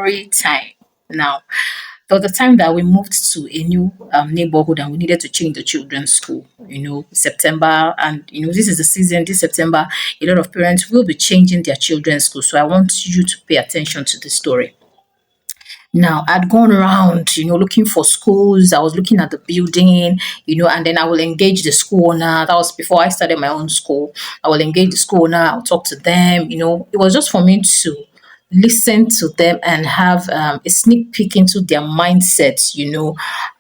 story time. Now, there was the time that we moved to a new neighborhood and we needed to change the children's school. September, and this is the season. This September, a lot of parents will be changing their children's school. So I want you to pay attention to the story. Now, I'd gone around, looking for schools. I was looking at the building, and then I will engage the school owner. That was before I started my own school. I will engage the school owner. I'll talk to them. It was just for me to listen to them and have a sneak peek into their mindset.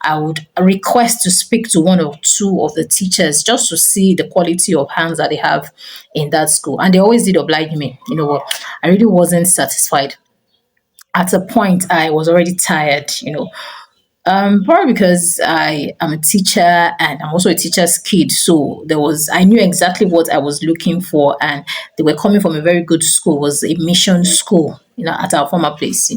I would request to speak to one or two of the teachers just to see the quality of hands that they have in that school. And they always did oblige me. You know what? I really wasn't satisfied. At a point, I was already tired. Probably because I am a teacher and I'm also a teacher's kid. So I knew exactly what I was looking for, and they were coming from a very good school. It was a mission school, at our former place.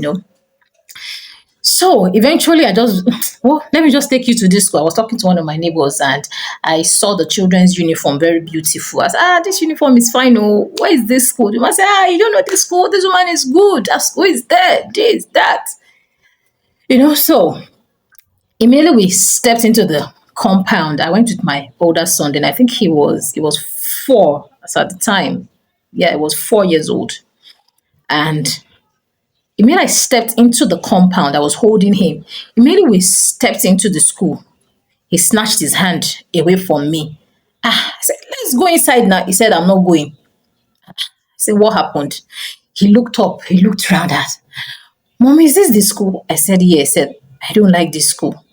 So eventually I just, well, let me just take you to this school. I was talking to one of my neighbors and I saw the children's uniform very beautiful. I said, this uniform is fine. Oh, where is this school? You must say, you don't know this school. This woman is good. That school is there. This, that. So immediately we stepped into the compound. I went with my older son. Then I think he was 4 so at the time. Yeah, it was 4 years old. And immediately I stepped into the compound. I was holding him. Immediately we stepped into the school. He snatched his hand away from me. I said, let's go inside now. He said, I'm not going. I said, what happened? He looked up. He looked around at, Mommy, is this the school? I said, yeah. He said, I don't like this school.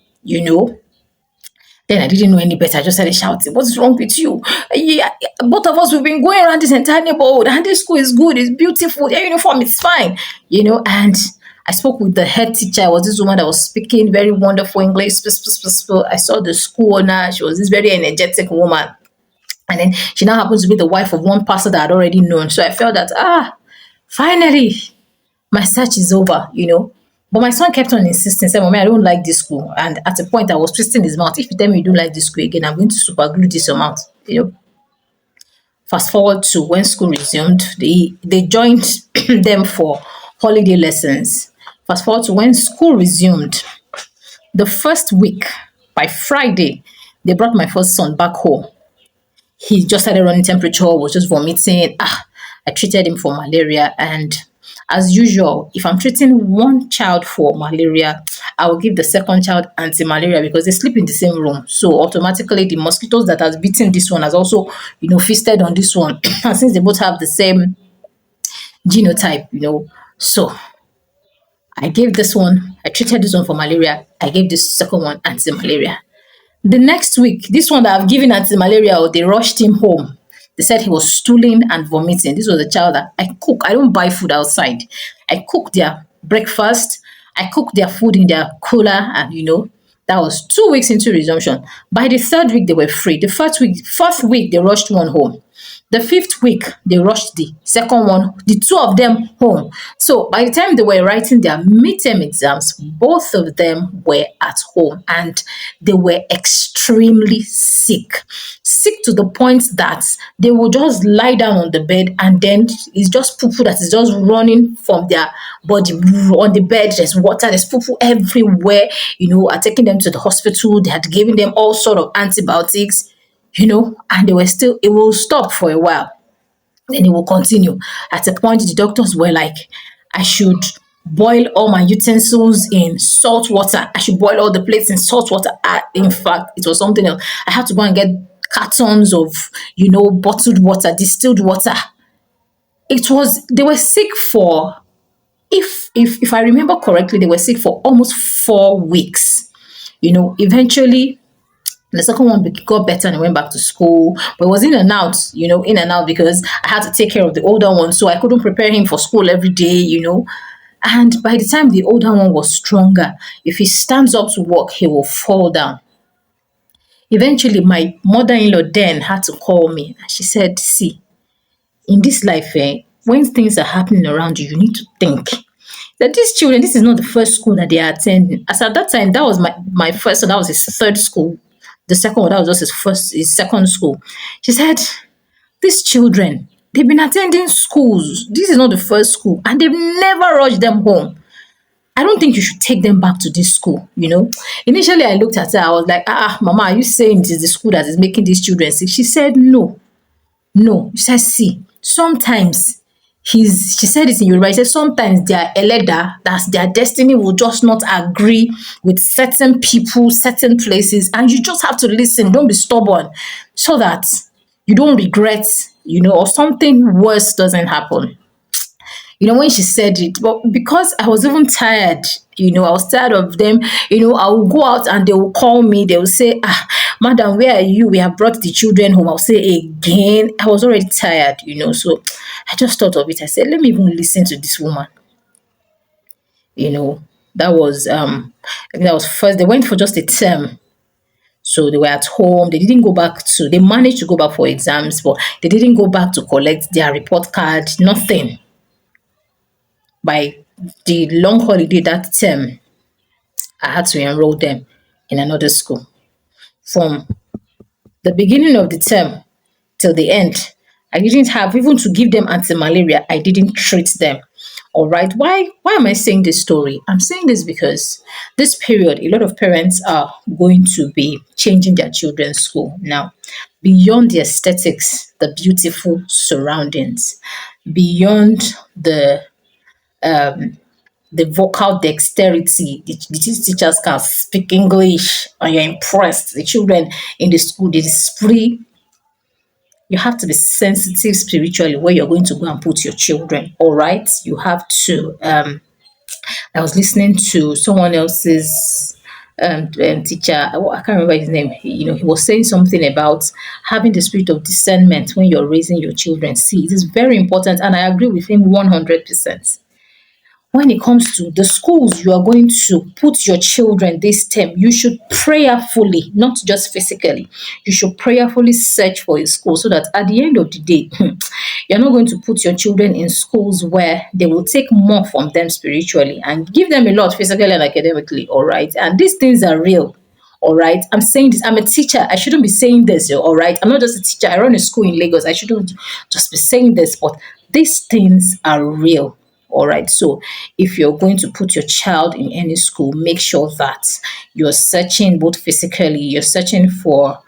Then I didn't know any better. I just started shouting, what's wrong with you? Yeah, both of us, we've been going around this entire neighborhood and this school is good, it's beautiful, their uniform is fine. And I spoke with the head teacher. I was this woman that was speaking very wonderful English. I saw the school owner. She was this very energetic woman. And then she now happens to be the wife of one pastor that I'd already known. So I felt that, finally, my search is over. But my son kept on insisting, saying, Mommy, I don't like this school. And at a point, I was twisting his mouth. If you tell me you don't like this school again, I'm going to super glue this your mouth. Fast forward to when school resumed, they joined them for holiday lessons. Fast forward to when school resumed, the first week, by Friday, they brought my first son back home. He just started running temperature, was just vomiting. I treated him for malaria, and as usual, if I'm treating one child for malaria, I will give the second child anti-malaria because they sleep in the same room. So automatically the mosquitoes that has bitten this one has also, feasted on this one. And since they both have the same genotype. So I treated this one for malaria. I gave this second one anti-malaria. The next week, this one that I've given anti-malaria, they rushed him home. They said he was stooling and vomiting. This was a child that I cook. I don't buy food outside. I cook their breakfast. I cook their food in their cooler. And, that was 2 weeks into resumption. By the third week, they were free. The fourth week, they rushed one home. The fifth week, they rushed the second one, the two of them home. So by the time they were writing their midterm exams, both of them were at home and they were extremely sick. Sick to the point that they would just lie down on the bed and then it's just poo-poo that is just running from their body on the bed. There's water, there's poo-poo everywhere. Are taking them to the hospital. They had given them all sort of antibiotics. And they were still, it will stop for a while. Then it will continue. At a point, the doctors were like, I should boil all my utensils in salt water. I should boil all the plates in salt water. In fact, it was something else. I had to go and get cartons of, bottled water, distilled water. They were sick for, if I remember correctly, they were sick for almost 4 weeks. Eventually, the second one got better and I went back to school. But it was in and out, because I had to take care of the older one. So I couldn't prepare him for school every day. And by the time the older one was stronger, if he stands up to walk, he will fall down. Eventually, my mother-in-law then had to call me. And she said, see, in this life, when things are happening around you, you need to think that these children, this is not the first school that they are attending. As at that time, that was my first, so that was his third school. The second one, that was just his second school. She said, these children, they've been attending schools. This is not the first school. And they've never rushed them home. I don't think you should take them back to this school, you know. Initially, I looked at her, I was like, mama, are you saying it is the school that is making these children sick? She said, no, no. She said, see, sometimes she said it in Yoruba, she said sometimes their eleda, that's their destiny, will just not agree with certain people, certain places, and you just have to listen, don't be stubborn, so that you don't regret, you know, or something worse doesn't happen. You know, when she said it, but because I was even tired, you know, I was tired of them, you know, I will go out and they will call me, they will say, madam, where are you? We have brought the children home. I'll say again. I was already tired, you know, so I just thought of it. I said, let me even listen to this woman, you know. That was I think that was first. They went for just a term. So they were at home. They didn't go back to, they managed to go back for exams, but they didn't go back to collect their report card, nothing. By the long holiday that term, I had to enroll them in another school. From the beginning of the term till the end, I didn't have even to give them anti-malaria. I didn't treat them. All right. Why am I saying this story? I'm saying this because this period, a lot of parents are going to be changing their children's school now. Beyond the aesthetics, the beautiful surroundings, beyond the vocal dexterity. These teachers can speak English and you're impressed. The children in the school, they display. You have to be sensitive spiritually where you're going to go and put your children. All right. You have to. I was listening to someone else's teacher. I can't remember his name. You know, he was saying something about having the spirit of discernment when you're raising your children. See, it is very important, and I agree with him 100%. When it comes to the schools you are going to put your children this term, you should prayerfully, not just physically, you should prayerfully search for a school so that at the end of the day, you're not going to put your children in schools where they will take more from them spiritually and give them a lot physically and academically, all right? And these things are real. All right. I'm saying this. I'm a teacher. I shouldn't be saying this. All right. I'm not just a teacher. I run a school in Lagos. I shouldn't just be saying this, but these things are real. All right. So if you're going to put your child in any school, make sure that you're searching both physically, you're searching for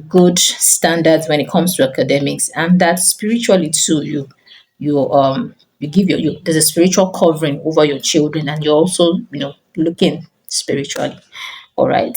good standards when it comes to academics, and that spiritually too. You give you there's a spiritual covering over your children, and you're also looking spiritually. All right.